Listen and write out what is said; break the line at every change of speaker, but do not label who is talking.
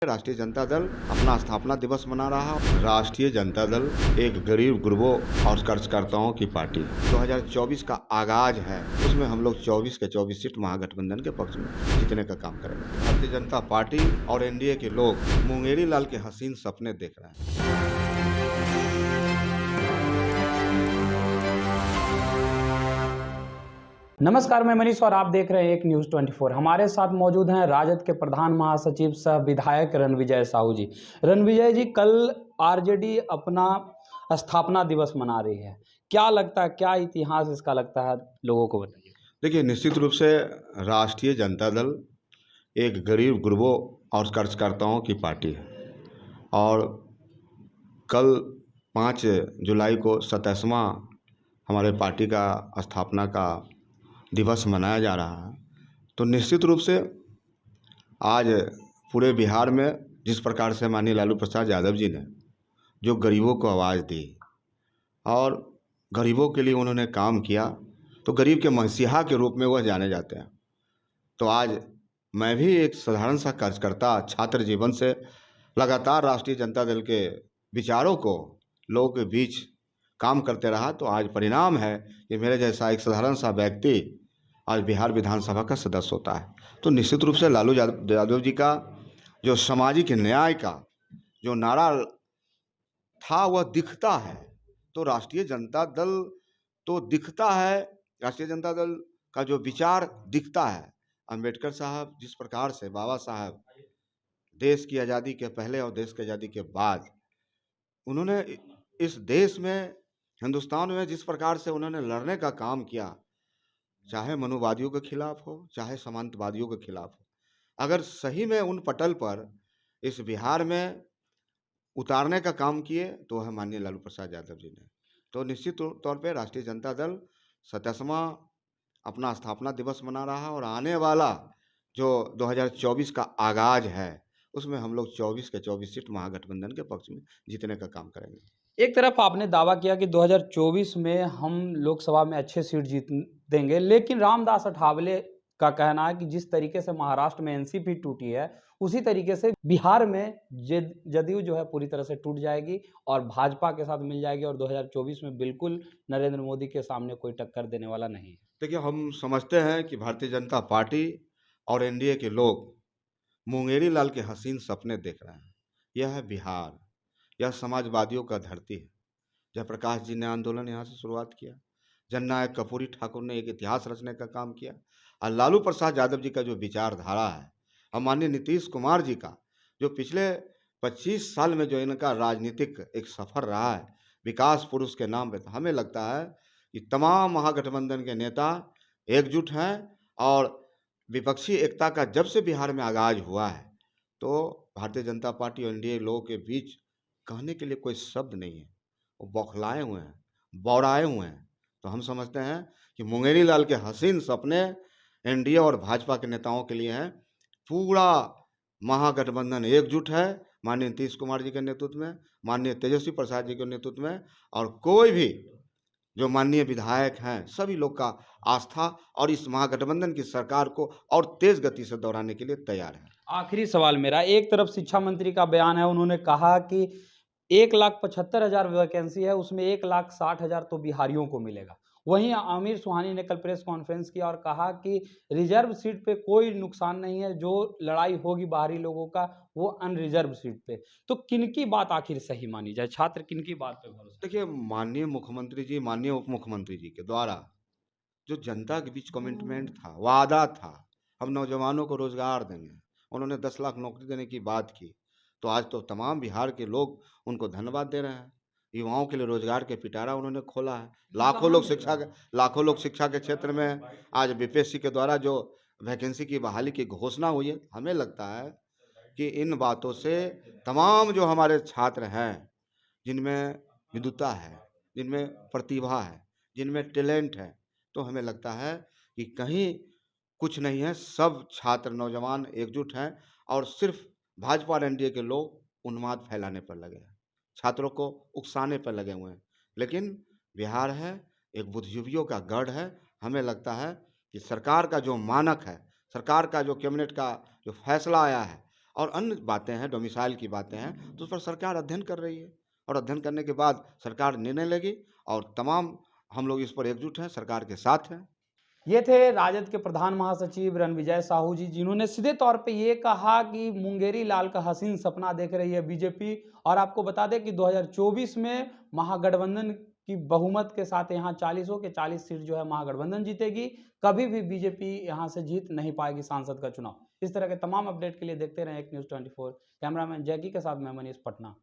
राष्ट्रीय जनता दल अपना स्थापना दिवस मना रहा। राष्ट्रीय जनता दल एक गरीब गुरबों और कर्जकर्ताओं की पार्टी 2024 का आगाज है, उसमें हम लोग 24 के 24 सीट महागठबंधन के पक्ष में जीतने का काम करेंगे। भारतीय जनता पार्टी और एनडीए के लोग मुंगेरी लाल के हसीन सपने देख रहे हैं।
नमस्कार, मैं मनीष और आप देख रहे हैं एक न्यूज़ 24। हमारे साथ मौजूद हैं राजद के प्रधान महासचिव सह विधायक रणविजय साहू जी। रणविजय जी, कल आरजेडी अपना स्थापना दिवस मना रही है, क्या लगता है, क्या इतिहास इसका लगता है, लोगों को बताइए।
देखिए, निश्चित रूप से राष्ट्रीय जनता दल एक गरीब गुरबों और कर्जकर्ताओं की पार्टी है और कल 5 जुलाई को 27वां हमारे पार्टी का स्थापना का दिवस मनाया जा रहा है। तो निश्चित रूप से आज पूरे बिहार में जिस प्रकार से माननीय लालू प्रसाद यादव जी ने जो गरीबों को आवाज़ दी और गरीबों के लिए उन्होंने काम किया, तो गरीब के मसीहा के रूप में वह जाने जाते हैं। तो आज मैं भी एक साधारण सा कार्यकर्ता छात्र जीवन से लगातार राष्ट्रीय जनता दल के विचारों को लोगों के बीच काम करते रहा, तो आज परिणाम है कि मेरे जैसा एक साधारण सा व्यक्ति आज बिहार विधानसभा का सदस्य होता है। तो निश्चित रूप से लालू यादव जी का जो सामाजिक न्याय का जो नारा था वह दिखता है। तो राष्ट्रीय जनता दल तो दिखता है, राष्ट्रीय जनता दल का जो विचार दिखता है। अंबेडकर साहब जिस प्रकार से बाबा साहब देश की आज़ादी के पहले और देश की आज़ादी के बाद उन्होंने इस देश में, हिंदुस्तान में जिस प्रकार से उन्होंने लड़ने का काम किया, चाहे मनुवादियों के खिलाफ हो चाहे सामंतवादियों के खिलाफ हो, अगर सही में उन पटल पर इस बिहार में उतारने का काम किए तो वह माननीय लालू प्रसाद यादव जी ने। तो निश्चित तौर पे राष्ट्रीय जनता दल 27वां अपना स्थापना दिवस मना रहा और आने वाला जो 2024 का आगाज है उसमें हम लोग 24 के 24 सीट महागठबंधन के पक्ष में जीतने का काम करेंगे।
एक तरफ आपने दावा किया कि 2024 में हम लोकसभा में अच्छे सीट जीत देंगे, लेकिन रामदास अठावले का कहना है कि जिस तरीके से महाराष्ट्र में एनसीपी टूटी है, उसी तरीके से बिहार में जदयू जो है पूरी तरह से टूट जाएगी और भाजपा के साथ मिल जाएगी और 2024 में बिल्कुल नरेंद्र मोदी के सामने कोई टक्कर देने वाला नहीं है।
देखिए, हम समझते हैं कि भारतीय जनता पार्टी और एनडीए के लोग मुंगेरी लाल के हसीन सपने देख रहे हैं। यह है बिहार, यह समाजवादियों का धरती है। जयप्रकाश जी ने आंदोलन यहाँ से शुरुआत किया, जननायक कर्पूरी ठाकुर ने एक इतिहास रचने का काम किया और लालू प्रसाद यादव जी का जो विचारधारा है और माननीय नीतीश कुमार जी का जो पिछले 25 साल में जो इनका राजनीतिक एक सफ़र रहा है विकास पुरुष के नाम पे, तो हमें लगता है कि तमाम महागठबंधन के नेता एकजुट हैं और विपक्षी एकता का जब से बिहार में आगाज हुआ है तो भारतीय जनता पार्टी और एनडीए लोगों के बीच कहने के लिए कोई शब्द नहीं है। वो बौखलाए हुए हैं, बौराए हुए हैं। तो हम समझते हैं कि मुंगेरी लाल के हसीन सपने एनडीए और भाजपा के नेताओं के लिए हैं। पूरा महागठबंधन एकजुट है माननीय नीतीश कुमार जी के नेतृत्व में, माननीय तेजस्वी प्रसाद जी के नेतृत्व में, और कोई भी जो माननीय विधायक हैं सभी लोग का आस्था और इस महागठबंधन की सरकार को और तेज गति से दौड़ाने के लिए तैयार है।
आखिरी सवाल मेरा, एक तरफ शिक्षा मंत्री का बयान है, उन्होंने कहा कि 1,75,000 वैकेंसी है, उसमें 1,60,000 तो बिहारियों को मिलेगा। वहीं आमिर सुहानी ने कल प्रेस कॉन्फ्रेंस किया और कहा कि रिजर्व सीट पे कोई नुकसान नहीं है, जो लड़ाई होगी बाहरी लोगों का वो अनरिजर्व सीट पे। तो किनकी बात आखिर सही मानी जाए, छात्र किनकी बात पे भरोसा?
देखिए, माननीय मुख्यमंत्री जी, माननीय उप मुख्यमंत्री जी के द्वारा जो जनता के बीच कमिटमेंट था, वादा था, हम नौजवानों को रोजगार देंगे, उन्होंने 10 लाख नौकरी देने की बात की, तो आज तो तमाम बिहार के लोग उनको धन्यवाद दे रहे हैं। युवाओं के लिए रोजगार के पिटारा उन्होंने खोला है। लाखों लोग शिक्षा के क्षेत्र में आज बीपीएससी के द्वारा जो वैकेंसी की बहाली की घोषणा हुई है, हमें लगता है कि इन बातों से तमाम जो हमारे छात्र हैं जिनमें विद्वता है, जिनमें प्रतिभा है, जिनमें टैलेंट है, तो हमें लगता है कि कहीं कुछ नहीं है, सब छात्र नौजवान एकजुट हैं और सिर्फ भाजपा और एनडीए के लोग उन्माद फैलाने पर लगे हैं, छात्रों को उकसाने पर लगे हुए हैं। लेकिन बिहार है, एक बुद्धिजीवियों का गढ़ है। हमें लगता है कि सरकार का जो मानक है, सरकार का जो कैबिनेट का जो फैसला आया है और अन्य बातें हैं, डोमिसाइल की बातें हैं, तो उस पर सरकार अध्ययन कर रही है और अध्ययन करने के बाद सरकार निर्णय लेगी और तमाम हम लोग इस पर एकजुट हैं, सरकार के साथ हैं।
ये थे राजद के प्रधान महासचिव रणविजय साहू जी, जिन्होंने सीधे तौर पे ये कहा कि मुंगेरी लाल का हसीन सपना देख रही है बीजेपी। और आपको बता दें कि 2024 में महागठबंधन की बहुमत के साथ यहाँ 40 के 40 सीट जो है महागठबंधन जीतेगी। कभी भी बीजेपी यहाँ से जीत नहीं पाएगी सांसद का चुनाव। इस तरह के तमाम अपडेट के लिए देखते रहें एक न्यूज़ 24। कैमरामैन जैकी के साथ मैं मनीष पटना।